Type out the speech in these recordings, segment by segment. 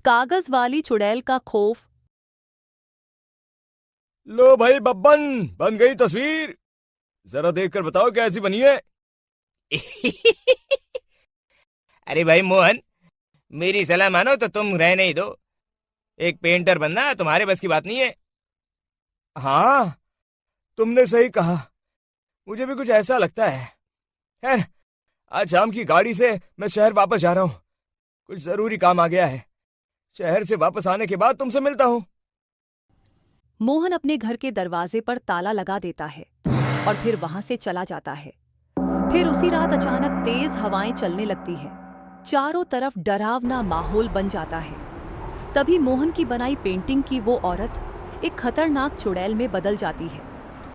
कागज वाली चुड़ैल का खौफ। लो भाई बब्बन, बन गई तस्वीर। जरा देखकर बताओ कैसी बनी है। अरे भाई मोहन, मेरी सलाह मानो तो तुम रहने ही दो। एक पेंटर बनना तुम्हारे बस की बात नहीं है। हाँ, तुमने सही कहा, मुझे भी कुछ ऐसा लगता है। खैर, आज शाम की गाड़ी से मैं शहर वापस जा रहा हूँ। कुछ जरूरी काम आ गया है। शहर से वापस आने के बाद तुमसे मिलता हूँ। मोहन अपने घर के दरवाजे पर ताला लगा देता है और फिर वहां से चला जाता है। फिर उसी रात अचानक तेज हवाएं चलने लगती है। चारों तरफ डरावना माहौल बन जाता है। तभी मोहन की बनाई पेंटिंग की वो औरत एक खतरनाक चुड़ैल में बदल जाती है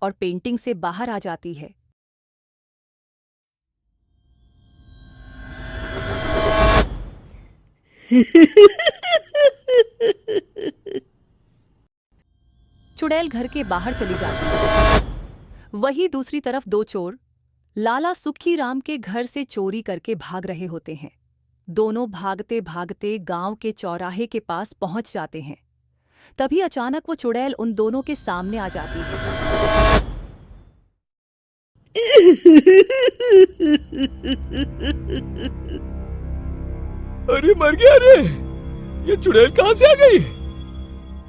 और पेंटिंग से बाहर आ जाती है। चुड़ैल घर के बाहर चली जाती है। वहीं दूसरी तरफ दो चोर लाला सुखी राम के घर से चोरी करके भाग रहे होते हैं। दोनों भागते भागते गांव के चौराहे के पास पहुंच जाते हैं। तभी अचानक वो चुड़ैल उन दोनों के सामने आ जाती है। अरे मर गया रे, ये चुड़ैल कहाँ से आ गई?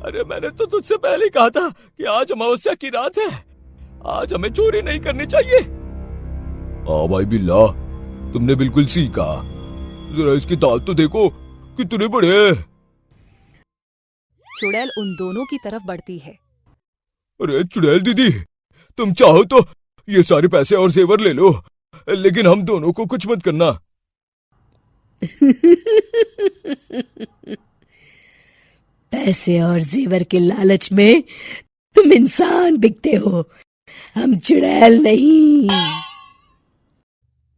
अरे मैंने तो तुझसे पहले ही कहा था कि आज अमावस्या की रात है, आज हमें चोरी नहीं करनी चाहिए। हाँ भाई बिल्ला, तुमने बिल्कुल सही कहा। जरा इसके दांत तो देखो, कितने बड़े हैं। चुड़ैल उन दोनों की तरफ बढ़ती है। अरे चुड़ैल दीदी, तुम चाहो तो ये सारे पैसे और जेवर ले लो, लेकिन हम दोनों को कुछ मत करना। पैसे और जेवर के लालच में तुम इंसान बिकते हो, हम चुड़ैल नहीं।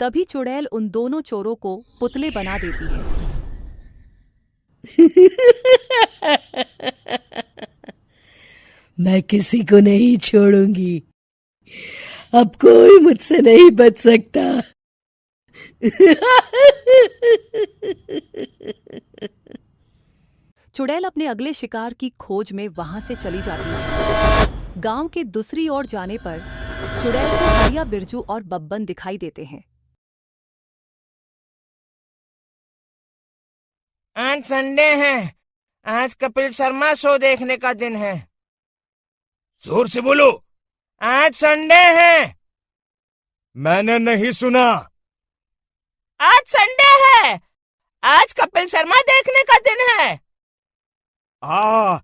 तभी चुड़ैल उन दोनों चोरों को पुतले बना देती है। मैं किसी को नहीं छोड़ूंगी, अब कोई मुझसे नहीं बच सकता। चुड़ैल अपने अगले शिकार की खोज में वहां से चली जाती है। गांव के दूसरी ओर जाने पर चुड़ैल को हरिया, बिरजू और बब्बन दिखाई देते हैं। आज संडे है, आज कपिल शर्मा शो देखने का दिन है। जोर से बोलो। आज संडे है। मैंने नहीं सुना। आज संडे है, आज कपिल शर्मा देखने का दिन है। हाँ,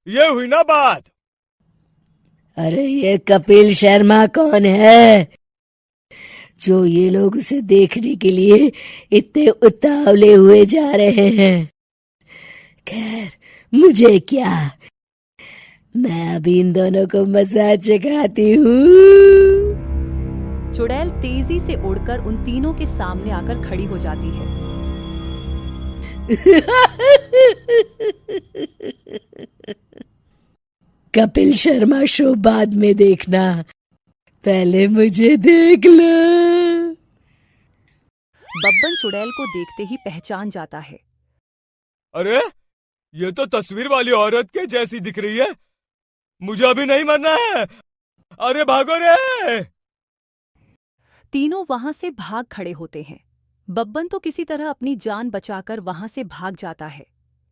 ये हुई ना बात। अरे ये कपिल शर्मा कौन है जो ये लोग उसे देखने के लिए इतने उतावले हुए जा रहे हैं? खैर, मुझे क्या, मैं अभी इन दोनों को मजा चखाती हूँ। चुड़ैल तेजी से उड़कर उन तीनों के सामने आकर खड़ी हो जाती है। कपिल शर्मा शो बाद में देखना, पहले मुझे देख लो। बब्बन चुड़ैल को देखते ही पहचान जाता है। अरे ये तो तस्वीर वाली औरत के जैसी दिख रही है। मुझे अभी नहीं मरना है। अरे भागो रे। तीनों वहां से भाग खड़े होते हैं। बब्बन तो किसी तरह अपनी जान बचाकर वहां से भाग जाता है,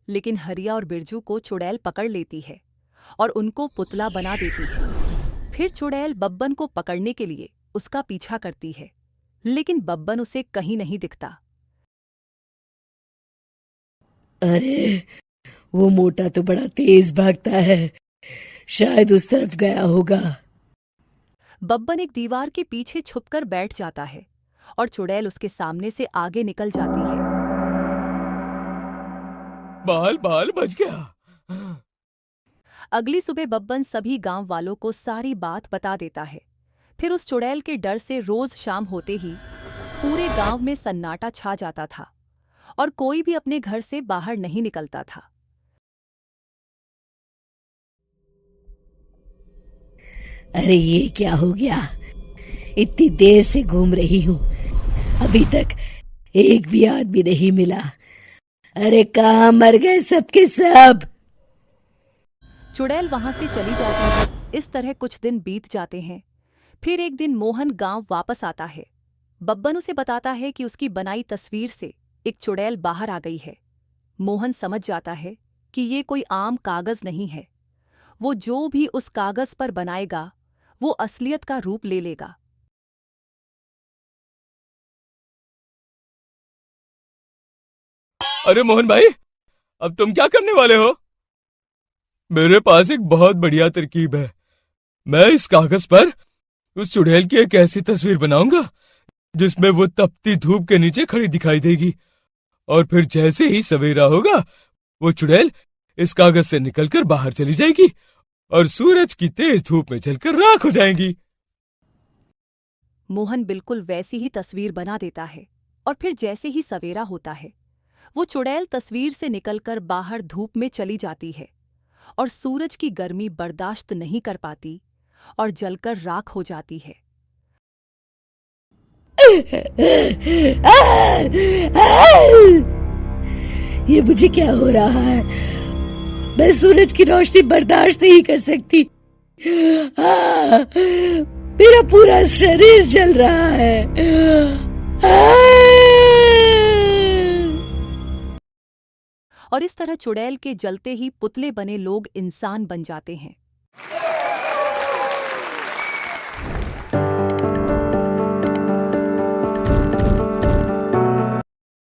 लेकिन हरिया और बिरजू को चुड़ैल पकड़ लेती है और उनको पुतला बना देती है। फिर चुड़ैल बब्बन को पकड़ने के लिए उसका पीछा करती है, लेकिन बब्बन उसे कहीं नहीं दिखता। अरे वो मोटा तो बड़ा तेज भागता है, शायद उस तरफ गया होगा। बब्बन एक दीवार के पीछे छुपकर बैठ जाता है और चुड़ैल उसके सामने से आगे निकल जाती है। बाल बाल बच गया। अगली सुबह बब्बन सभी गांव वालों को सारी बात बता देता है। फिर उस चुड़ैल के डर से रोज शाम होते ही पूरे गांव में सन्नाटा छा जाता था और कोई भी अपने घर से बाहर नहीं निकलता था। अरे ये क्या हो गया, इतनी देर से घूम रही हूँ, अभी तक एक भी आदमी नहीं मिला। अरे कहाँ मर गए सबके सब। चुड़ैल वहां से चली जाती है। इस तरह कुछ दिन बीत जाते हैं। फिर एक दिन मोहन गांव वापस आता है। बब्बन उसे बताता है कि उसकी बनाई तस्वीर से एक चुड़ैल बाहर आ गई है। मोहन समझ जाता है कि ये कोई आम कागज नहीं है। वो जो भी उस कागज पर बनाएगा वो असलियत का रूप ले लेगा। अरे मोहन भाई, अब तुम क्या करने वाले हो? मेरे पास एक बहुत बढ़िया तरकीब है। मैं इस कागज पर उस चुड़ैल की एक ऐसी तस्वीर बनाऊंगा जिसमें वो तपती धूप के नीचे खड़ी दिखाई देगी, और फिर जैसे ही सवेरा होगा वो चुड़ैल इस कागज से निकलकर बाहर चली जाएगी और सूरज की तेज धूप में जलकर राख हो जाएंगी। मोहन बिल्कुल वैसी ही तस्वीर बना देता है और फिर जैसे ही सवेरा होता है वो चुड़ैल तस्वीर से निकलकर बाहर धूप में चली जाती है और सूरज की गर्मी बर्दाश्त नहीं कर पाती और जलकर राख हो जाती है। ये मुझे क्या हो रहा है? मैं सूरज की रोशनी बर्दाश्त नहीं कर सकती। मेरा पूरा शरीर जल रहा है। और इस तरह चुड़ैल के जलते ही पुतले बने लोग इंसान बन जाते हैं।